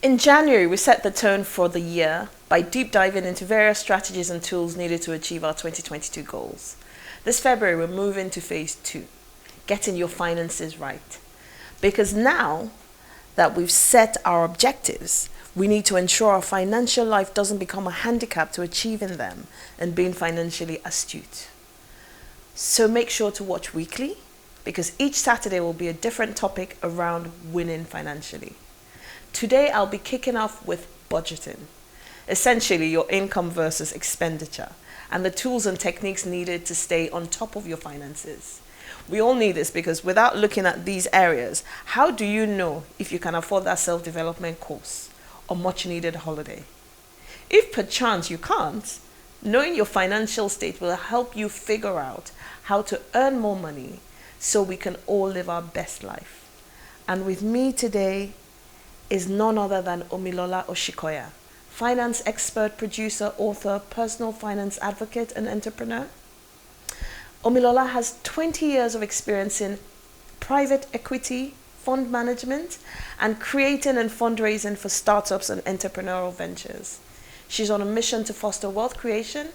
In January, we set the tone for the year by deep diving into various strategies and tools needed to achieve our 2022 goals. This February, we're moving to phase 2, getting your finances right. Because now that we've set our objectives, we need to ensure our financial life doesn't become a handicap to achieving them and being financially astute. So make sure to watch weekly, because each Saturday will be a different topic around winning financially. Today, I'll be kicking off with budgeting, essentially your income versus expenditure, and the tools and techniques needed to stay on top of your finances. We all need this because without looking at these areas, how do you know if you can afford that self-development course or much needed holiday? If perchance you can't, knowing your financial state will help you figure out how to earn more money so we can all live our best life. And with me today is none other than Omilola Oshikoya, finance expert, producer, author, personal finance advocate, and entrepreneur. Omilola has 20 years of experience in private equity, fund management, and creating and fundraising for startups and entrepreneurial ventures. She's on a mission to foster wealth creation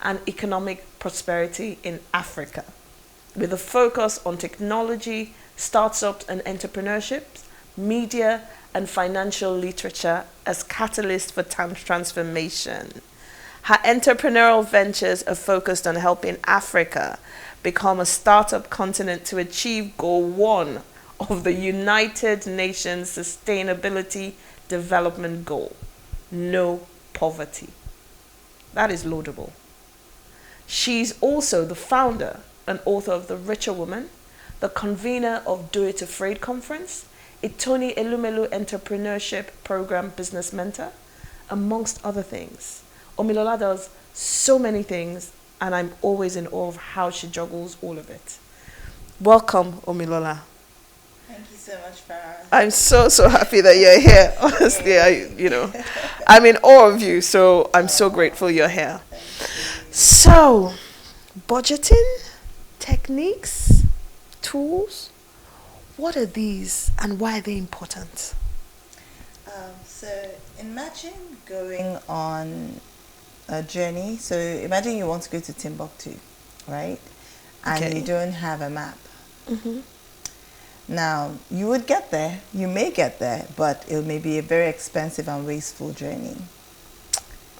and economic prosperity in Africa, with a focus on technology, startups and entrepreneurship, media, and financial literature as catalyst for transformation. Her entrepreneurial ventures are focused on helping Africa become a startup continent to achieve Goal 1 of the United Nations Sustainability Development Goal, no poverty. That is laudable. She's also the founder and author of The Richer Woman, the convener of Do It Afraid Conference, a Tony Elumelu Entrepreneurship Program business mentor, amongst other things. Omilola does so many things, and I'm always in awe of how she juggles all of it. Welcome, Omilola. Thank you so much, Feran. I'm so happy that you're here. Honestly, I'm in awe of you, so I'm so grateful you're here. So, budgeting, techniques, tools, what are these and why are they important? So imagine going on a journey. So imagine you want to go to Timbuktu, right? And Okay. you don't have a map. Mm-hmm. Now, you would get there, you may get there, but it may be a very expensive and wasteful journey,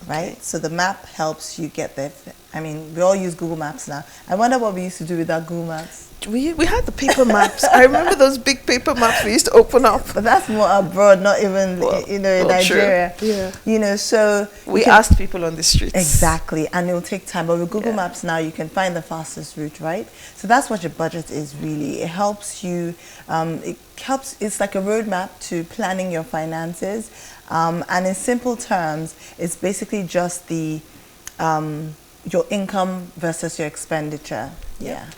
right? Okay. So the map helps you get there. I mean, we all use Google Maps now. I wonder what we used to do without Google Maps. We had the paper maps. I remember those big paper maps we used to open up. But that's more abroad, not even, in Nigeria. True. Yeah. So We asked people on the streets. exactly, and it will take time. But with Google Maps now, you can find the fastest route, right? So that's what your budget is really. It helps you. It's like a roadmap to planning your finances. And in simple terms, it's basically just the your income versus your expenditure. Yeah.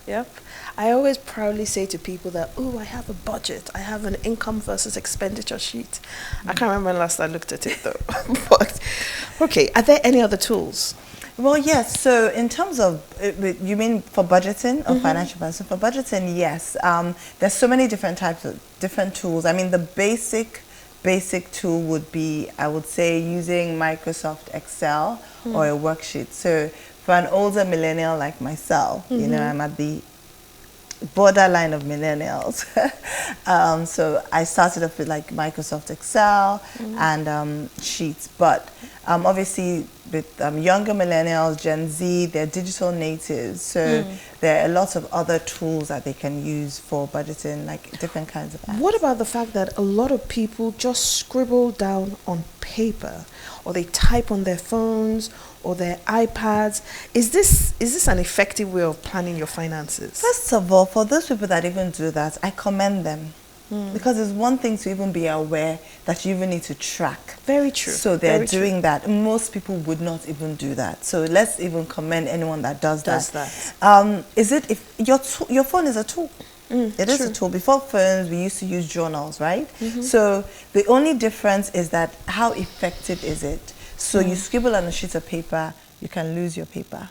Yep. I always proudly say to people that, I have a budget. I have an income versus expenditure sheet. I can't remember when last I looked at it though. But, okay, are there any other tools? Well, yes. So in terms of, you mean for budgeting or financial planning? So for budgeting, yes. There's so many different types of different tools. I mean, the basic tool would be, I would say, using Microsoft Excel or a worksheet. So for an older millennial like myself, I'm at the borderline of millennials. So I started off with like Microsoft Excel and Sheets. But obviously with younger millennials, Gen Z, they're digital natives. So there are lots of other tools that they can use for budgeting, like different kinds of apps. What about the fact that a lot of people just scribble down on paper, or they type on their phones or their iPads? Is this an effective way of planning your finances? First of all, for those people that even do that, I commend them. Because it's one thing to even be aware that you even need to track. Very true. So they're Very true. doing that. Most people would not even do that. So let's even commend anyone that does that. Is it, if your phone is a tool? It is a tool. Before phones, we used to use journals, right? So the only difference is that how effective is it? So you scribble on a sheet of paper, you can lose your paper.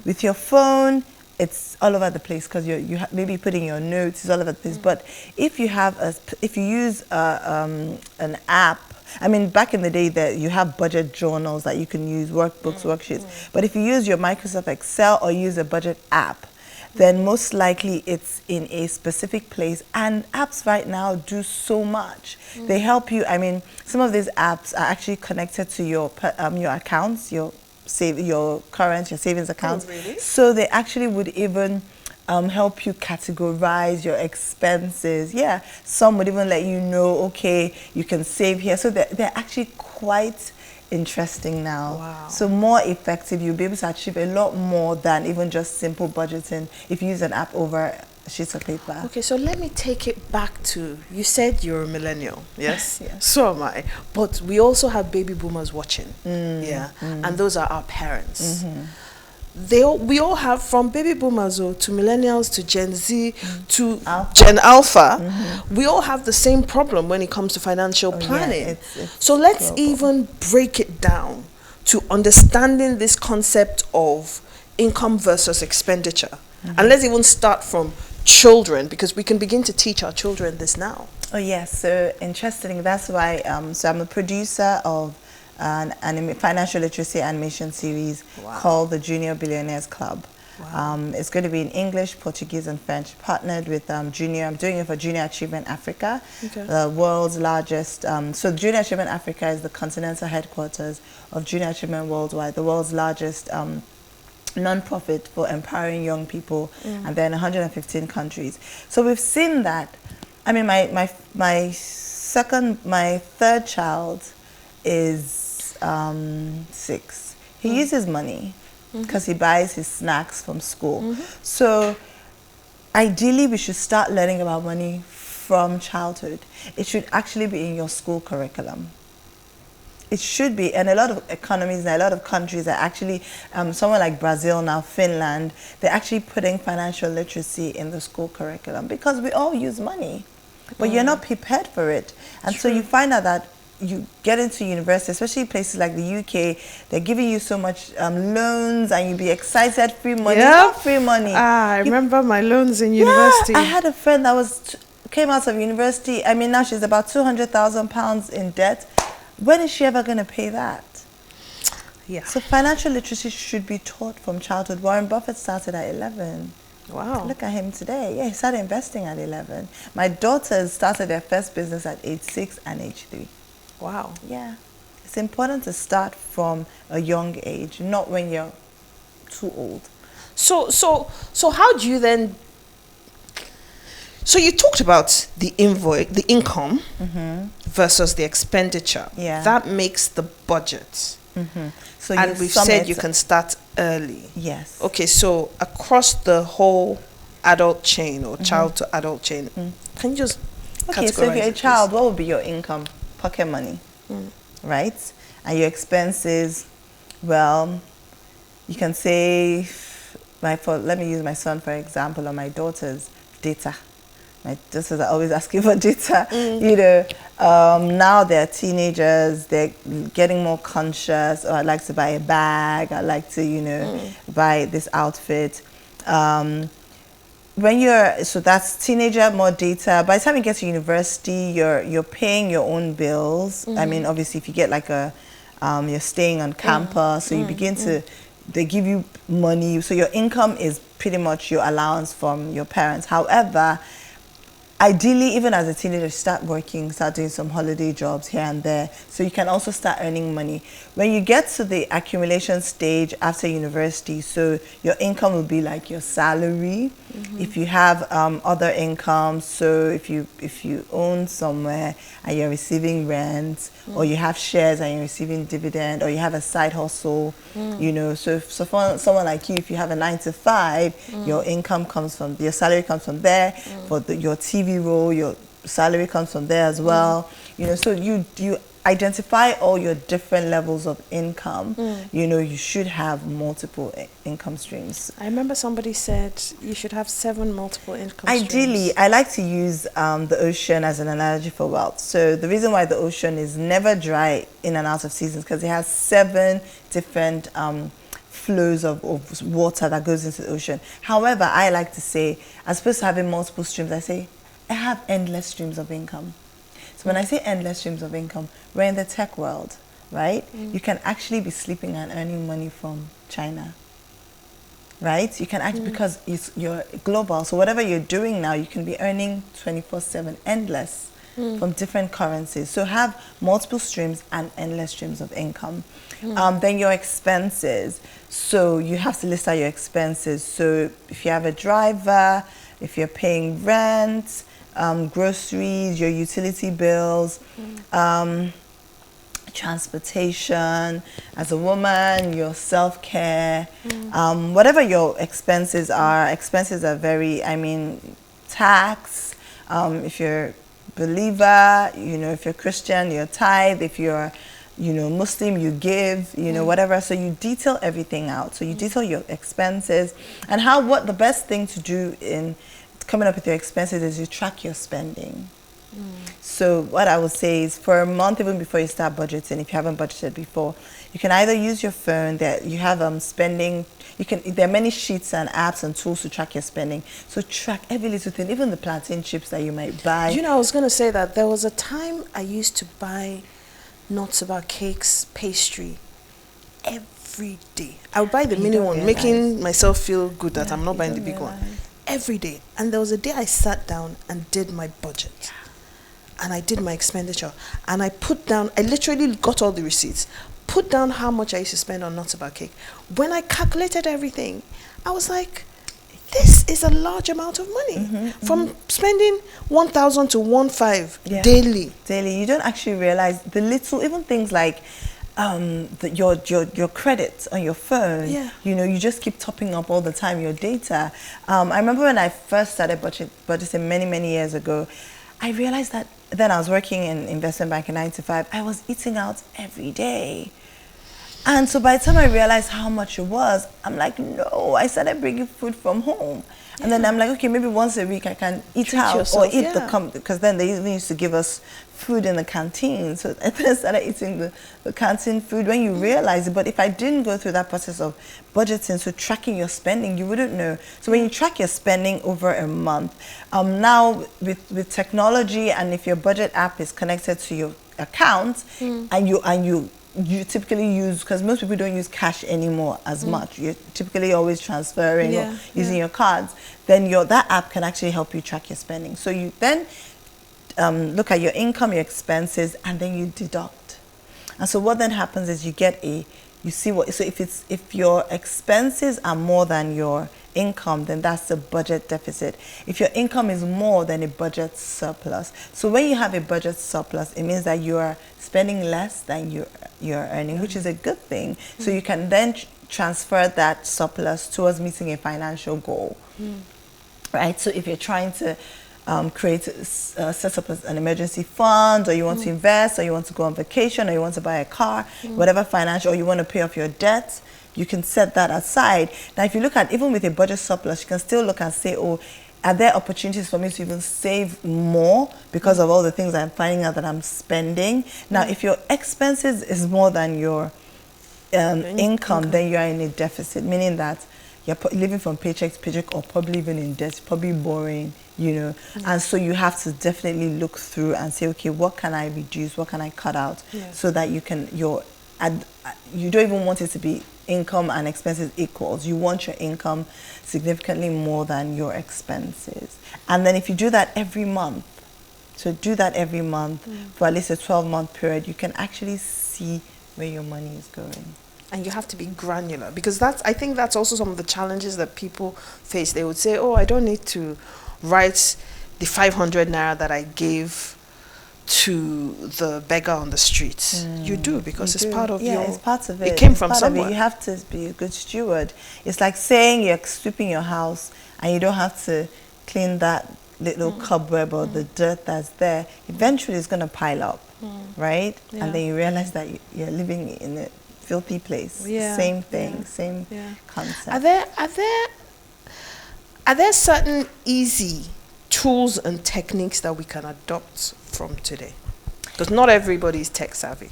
With your phone, it's all over the place because maybe putting your notes is all over the place. But if you use an app, I mean, back in the day that you have budget journals that you can use, workbooks, worksheets. But if you use your Microsoft Excel or use a budget app, then most likely it's in a specific place. And apps right now do so much. They help you. I mean, some of these apps are actually connected to your accounts, your savings accounts. Oh, really? So they actually would even help you categorize your expenses. Yeah, some would even let you know, okay, you can save here. So they're actually quite interesting now. Wow. So more effective. You'll be able to achieve a lot more than even just simple budgeting if you use an app over sheets of paper. Okay, so let me take it back to, you said you're a millennial, yes? Yes. So am I. But we also have baby boomers watching. And those are our parents. We all have, from baby boomers to millennials to Gen Z to Gen Alpha, we all have the same problem when it comes to financial planning. It's so let's global. even break it down to understanding this concept of income versus expenditure. And let's even start from children, because we can begin to teach our children this now. Oh yes, so interesting. That's why. So I'm a producer of an financial literacy animation series called the Junior Billionaires Club. It's going to be in English, Portuguese, and French. Partnered with Junior. I'm doing it for Junior Achievement Africa, the world's largest. So Junior Achievement Africa is the continental headquarters of Junior Achievement Worldwide, the world's largest non-profit for empowering young people, and they're in 115 countries. So we've seen that. I mean, my third child is 6. He uses money because he buys his snacks from school. So ideally, we should start learning about money from childhood. It should actually be in your school curriculum. It should be, and a lot of economies and a lot of countries are actually, somewhere like Brazil now, Finland, they're actually putting financial literacy in the school curriculum because we all use money, but you're not prepared for it. And so you find out that you get into university, especially places like the UK, they're giving you so much loans and you'll be excited, free money. It's not free money. I remember my loans in university. Yeah, I had a friend that came out of university. I mean, now she's about £200,000 in debt. When is she ever going to pay that? Yeah. So financial literacy should be taught from childhood. Warren Buffett started at 11. Wow. Look at him today. Yeah, he started investing at 11. My daughters started their first business at age 6 and age 3. Wow. Yeah. It's important to start from a young age, not when you're too old. So how do you then... So you talked about the income versus the expenditure. Yeah. That makes the budget. So and we've said you can start early. Yes. Okay, so across the whole adult chain or child to adult chain, can you just Okay, so if you're a child, what would be your income? Pocket money, right? And your expenses, well, you can say, let me use my son for example, or my daughter's data. My daughters are always asking for data. You know, now they're teenagers, they're getting more conscious. Oh, I'd like to buy a bag. I'd like to, you know, buy this outfit. So that's teenager, more data. By the time you get to university, you're paying your own bills. I mean, obviously, if you get like you're staying on campus, so you begin to, they give you money. So your income is pretty much your allowance from your parents. However, ideally, even as a teenager, start working, start doing some holiday jobs here and there, so you can also start earning money. When you get to the accumulation stage after university, so your income will be like your salary. If you have other income, so if you own somewhere and you're receiving rent, or you have shares and you're receiving dividend, or you have a side hustle, you know, so for someone like you, if you have a 9 to 5, your income comes from, your salary comes from there. For your TV role, your salary comes from there as well. You know, so you identify all your different levels of income. You know, you should have multiple income streams. I remember somebody said you should have 7 multiple income Ideally, streams. I like to use the ocean as an analogy for wealth. So the reason why the ocean is never dry in and out of seasons because it has 7 different flows of water that goes into the ocean. However, I like to say, as opposed to having multiple streams, I say I have endless streams of income. So when I say endless streams of income, we're in the tech world, right? You can actually be sleeping and earning money from China, right? You can actually, because you're global, so whatever you're doing now, you can be earning 24/7, endless, from different currencies. So have multiple streams and endless streams of income. Then your expenses. So you have to list out your expenses. So if you have a driver, if you're paying rent, groceries, your utility bills, transportation, as a woman, your self-care, whatever your expenses are very, tax, if you're believer, if you're Christian, your tithe, if you're, Muslim, you give, whatever. So you detail everything out. So you detail your expenses and what the best thing to do in coming up with your expenses is you track your spending. So what I would say is for a month, even before you start budgeting, if you haven't budgeted before, you can either use your phone that you have spending. There are many sheets and apps and tools to track your spending. So track every little thing, even the plantain chips that you might buy. I was going to say that there was a time I used to buy nuts about cakes, pastry every day. I would buy the mini one, making myself feel good that I'm not buying the big one. Every day. And there was a day I sat down and did my budget. And I did my expenditure. And I literally got all the receipts, put down how much I used to spend on nuts about cake. When I calculated everything, I was like, this is a large amount of money. From spending 1,000 to 1,500 daily. Daily. You don't actually realize the little, even things like your credit on your phone. You just keep topping up all the time your data. I remember when I first started budgeting many years ago, I realized that then I was working in investment bank in 9 to 5. I was eating out every day. And so by the time I realized how much it was, I'm like, no, I started bringing food from home. And then I'm like, okay, maybe once a week I can eat out yourself, or eat because then they even used to give us food in the canteen. So I then started eating the canteen food when you realize it. But if I didn't go through that process of budgeting, so tracking your spending, you wouldn't know. So when you track your spending over a month, now with technology, and if your budget app is connected to your account, and you typically use, because most people don't use cash anymore as much. You're typically always transferring or using your cards. Then that app can actually help you track your spending. So you then look at your income, your expenses, and then you deduct. And so what then happens is if your expenses are more than your income, then that's a budget deficit. If your income is more than a budget surplus. So when you have a budget surplus, it means that you are spending less than you're earning, which is a good thing. So you can then transfer that surplus towards meeting a financial goal, right? So if you're trying to set up an emergency fund, or you want to invest, or you want to go on vacation, or you want to buy a car, whatever financial, or you want to pay off your debt, you can set that aside. Now, if you look at, even with a budget surplus, you can still look and say, oh, are there opportunities for me to even save more because of all the things I'm finding out that I'm spending? Now, if your expenses is more than your income, then you are in a deficit, meaning that you're living from paycheck to paycheck, or probably even in debt, probably borrowing, And so you have to definitely look through and say, okay, what can I reduce? What can I cut out? So that you don't even want it to be income and expenses equals. You want your income significantly more than your expenses. And then if you do that every month, for at least a 12-month period, you can actually see where your money is going. And you have to be granular, because I think that's also some of the challenges that people face. They would say, oh, I don't need to write the 500 naira that I gave to the beggar on the street. You do, because it's part of it's part of it. It came from somewhere. You have to be a good steward. It's like saying you're sweeping your house and you don't have to clean that little cobweb or the dirt that's there. Eventually it's going to pile up, right? And then you realize that you're living in a filthy place. Same thing, same concept. Are there certain easy tools and techniques that we can adopt from today? Because not everybody is tech savvy.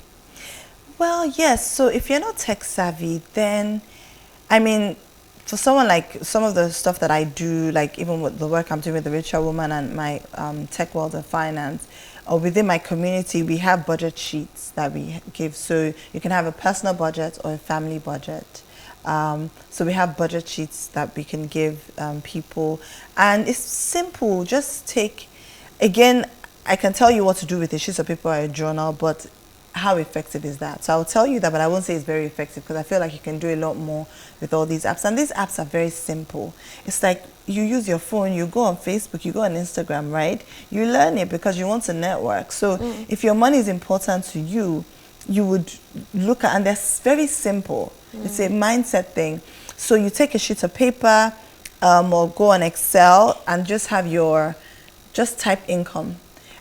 Well, yes. So if you're not tech savvy, then I mean, for someone like some of the stuff that I do, like even with the work I'm doing with the Richer Woman and my Tech World of Finance, or within my community, we have budget sheets that we give. So you can have a personal budget or a family budget. So we have budget sheets that we can give people. And it's simple. Just take, again, I can tell you what to do with a sheet of paper or a journal, but how effective is that? So I'll tell you that, but I won't say it's very effective because I feel like you can do a lot more with all these apps. And these apps are very simple. It's like you use your phone, you go on Facebook, you go on Instagram, right? You learn it because you want to network. So if your money is important to you, you would look at, and they're very simple. It's a mindset thing. So you take a sheet of paper or go on Excel and just have just type income.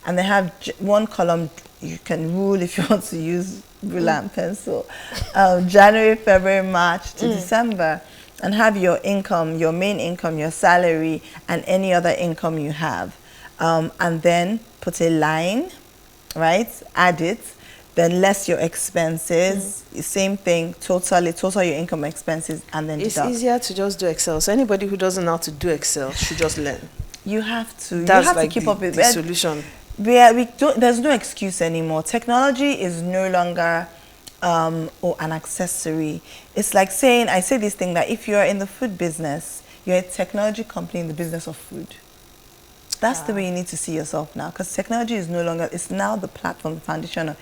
And they have one column. You can rule if you want to use ruler and pencil. January, February, March to December, and have your income, your main income, your salary, and any other income you have. And then put a line, right? Add it. Then less your expenses. Same thing, total your income expenses, and then it's deduct. easier to just do Excel. So anybody who doesn't know how to do Excel should just learn. You have to. That's you have like to keep up with the it. solution. We don't. There's no excuse anymore. Technology is no longer an accessory. It's like saying, I say this thing that if you're in the food business, you're a technology company in the business of food. That's the way you need to see yourself now, because technology is no longer. It's now the platform, the foundation of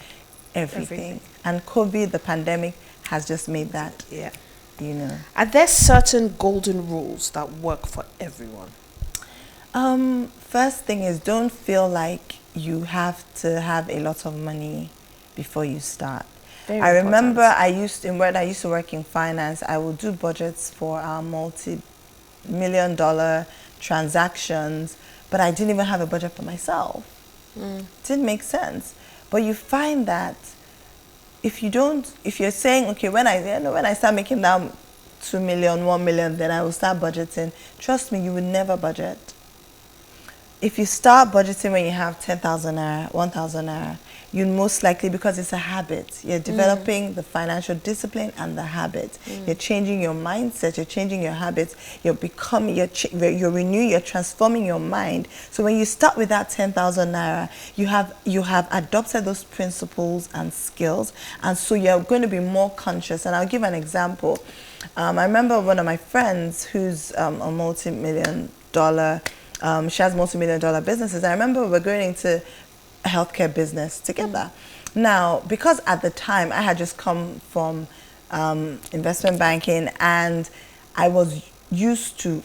everything. And COVID, the pandemic, has just made that. Yeah. You know. Are there certain golden rules that work for everyone? First thing is, don't feel like you have to have a lot of money before you start. I remember I used to work in finance. I would do budgets for multi-million-dollar transactions, but I didn't even have a budget for myself. It didn't make sense. But you find that if you're saying, okay, when I start making that 2 million, 1 million, then I will start budgeting. Trust me, you will never budget. If you start budgeting when you have 10,000 naira, 1,000 naira, you most likely, because it's a habit, you're developing the financial discipline and the habit. You're changing your mindset, you're changing your habits, you're transforming your mind. So when you start with that 10,000 naira, you have adopted those principles and skills, and so you're going to be more conscious. And I'll give an example. I remember one of my friends who's a multi-million-dollar. She has multi-million-dollar businesses. I remember we were going into a healthcare business together. Now, because at the time I had just come from investment banking, and I was used to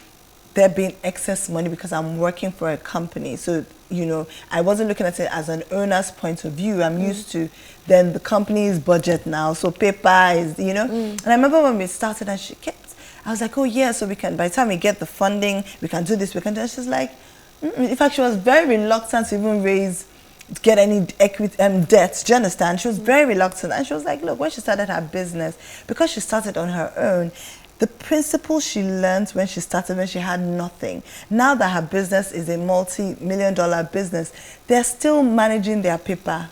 there being excess money because I'm working for a company. So, you know, I wasn't looking at it as an owner's point of view. I'm used to then the company's budget now. So paper is, you know. And I remember when we started, and I was like, oh yeah, so we can, by the time we get the funding, we can do this, we can do that. She's like, in fact, she was very reluctant to even get any equity debt. Do you understand? She was very reluctant. And she was like, look, when she started her business, because she started on her own, the principle she learned when she started, when she had nothing, now that her business is a multi-million-dollar business, they're still managing their paper,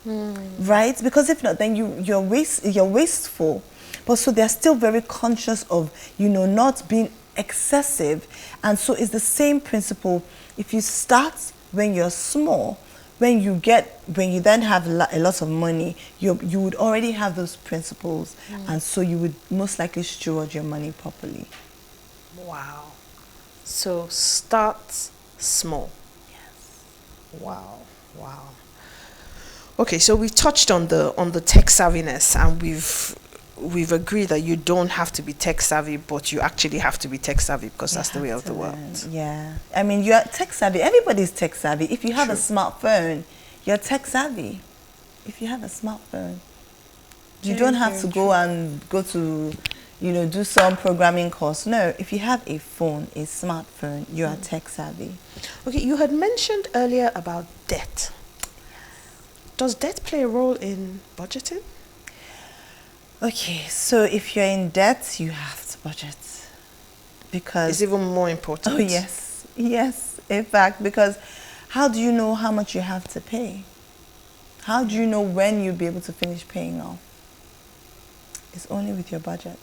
right? Because if not, then you're wasteful. But so they're still very conscious of, you know, not being excessive. And so it's the same principle. If you start when you're small, when you then have a lot of money, you would already have those principles. And so you would most likely steward your money properly. Wow. So start small. Yes. Wow. Okay, so we touched on the tech savviness, and we've agreed that you don't have to be tech savvy, but you actually have to be tech savvy because that's the way of the world. Yeah. I mean, you're tech savvy. Everybody's tech savvy. If you have a smartphone, you're tech savvy. If you have a smartphone. You don't have to go to, you know, do some programming course. No, if you have a phone, a smartphone, you are tech savvy. Okay, you had mentioned earlier about debt. Does debt play a role in budgeting? Okay, so if you're in debt, you have to budget, because it's even more important. Oh yes, in fact, because how do you know how much you have to pay? How do you know when you'll be able to finish paying off? It's only with your budget.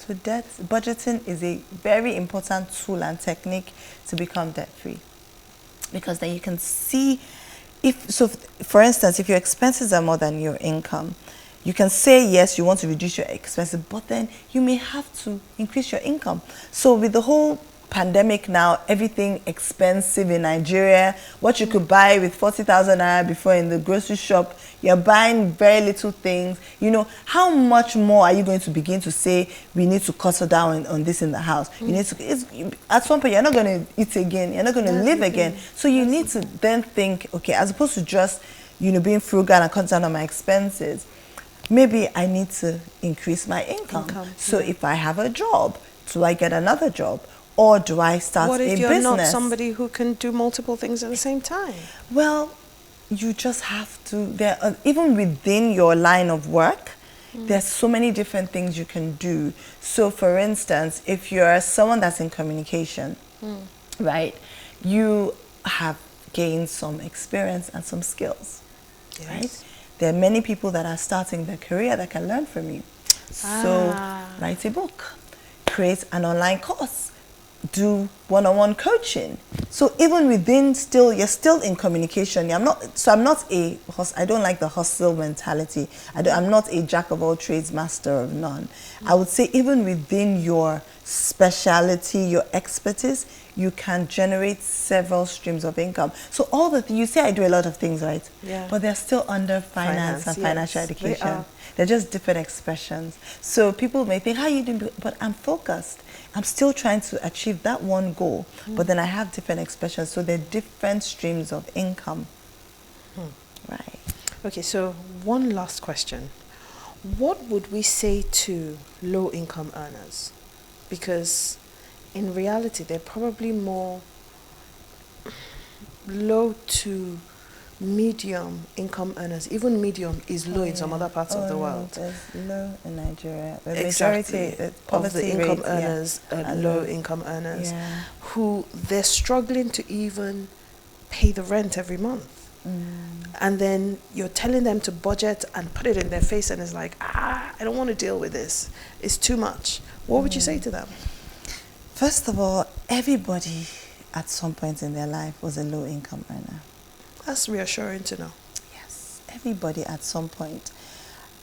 So budgeting is a very important tool and technique to become debt-free. Because then you can see, for instance, if your expenses are more than your income, you can say, yes, you want to reduce your expenses, but then you may have to increase your income. So with the whole pandemic now, everything expensive in Nigeria, what you could buy with 40,000 naira before in the grocery shop, you're buying very little things. You know, how much more are you going to begin to say, we need to cut down on this in the house? You need to, at some point, you're not going to eat again, you're not going to live again. So you need to then think, okay, as opposed to just, being frugal and cut down on my expenses, maybe I need to increase my income. So if I have a job, do I get another job? Or do I start a business? What if you're not somebody who can do multiple things at the same time? Well, you just have to, even within your line of work, there's so many different things you can do. So for instance, if you're someone that's in communication, right, you have gained some experience and some skills, right? There are many people that are starting their career that can learn from you. So write a book, create an online course, do one-on-one coaching. So even within you're still in communication. I don't like the hustle mentality. I'm not a jack of all trades, master of none. I would say even within your speciality, your expertise, you can generate several streams of income. So you say I do a lot of things, right? Yeah. But they're still under finance and financial education. They're just different expressions. So people may think, how are you doing? But I'm focused. I'm still trying to achieve that one goal, but then I have different expressions. So they're different streams of income. Right. Okay, so one last question. What would we say to low-income earners? Because in reality, they're probably more low to medium income earners. Even medium is low in some other parts of the world. There's low in Nigeria. The Exactly. majority Of the income rate, earners are low income earners who they're struggling to even pay the rent every month. And then you're telling them to budget and put it in their face, and it's like, I don't want to deal with this. It's too much. What would you say to them? First of all, everybody at some point in their life was a low income earner. That's reassuring to know. Yes, everybody at some point.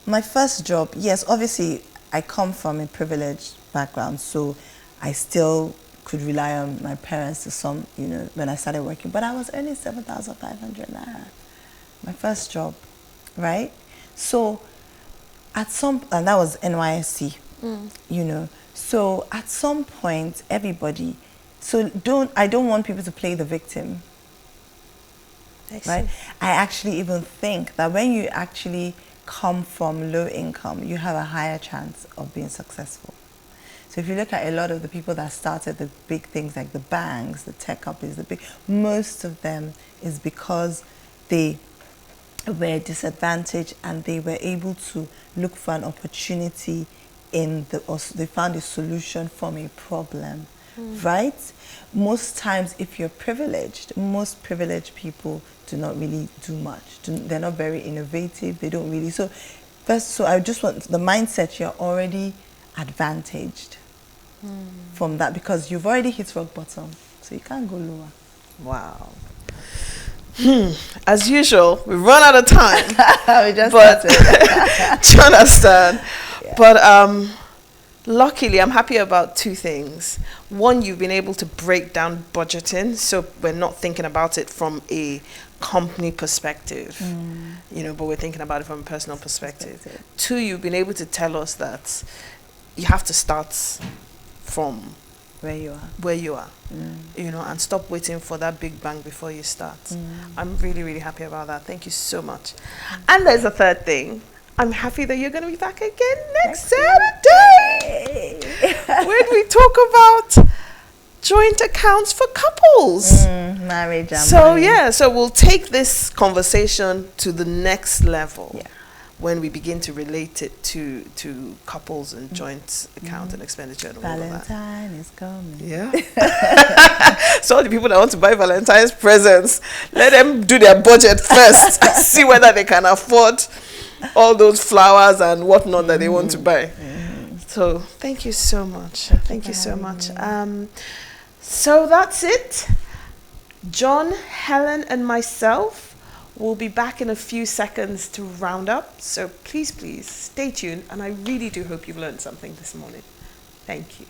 My first job, yes, obviously I come from a privileged background, so I still could rely on my parents to some, when I started working. But I was earning 7,500 naira. My first job, right? So and that was NYSC, So at some point, everybody, I don't want people to play the victim. Right? I actually even think that when you actually come from low income, you have a higher chance of being successful. So if you look at a lot of the people that started the big things like the banks, the tech companies, most of them is because they were disadvantaged and they were able to look for an opportunity they found a solution from a problem. Right? Most times, if you're privileged, most privileged people do not really do much. They're not very innovative. They don't really. So I just want the mindset, you're already advantaged from that because you've already hit rock bottom. So you can't go lower. Wow. As usual, we've run out of time. We just started. Do you understand? Yeah. But luckily, I'm happy about two things. One, you've been able to break down budgeting, so we're not thinking about it from a company perspective, but we're thinking about it from a personal perspective. Two, you've been able to tell us that you have to start from where you are, and stop waiting for that big bang before you start. I'm really, really happy about that. Thank you so much. And there's a third thing. I'm happy that you're going to be back again next Saturday when we talk about joint accounts for couples. Marriage and money. So we'll take this conversation to the next level when we begin to relate it to couples and joint account and expenditure and all of that. Valentine is coming. Yeah. So all the people that want to buy Valentine's presents, let them do their budget first and see whether they can afford all those flowers and whatnot that they want to buy. So thank you so much. Thank you so having much. me. So that's it. John, Helen, and myself will be back in a few seconds to round up. So please, please stay tuned. And I really do hope you've learned something this morning. Thank you.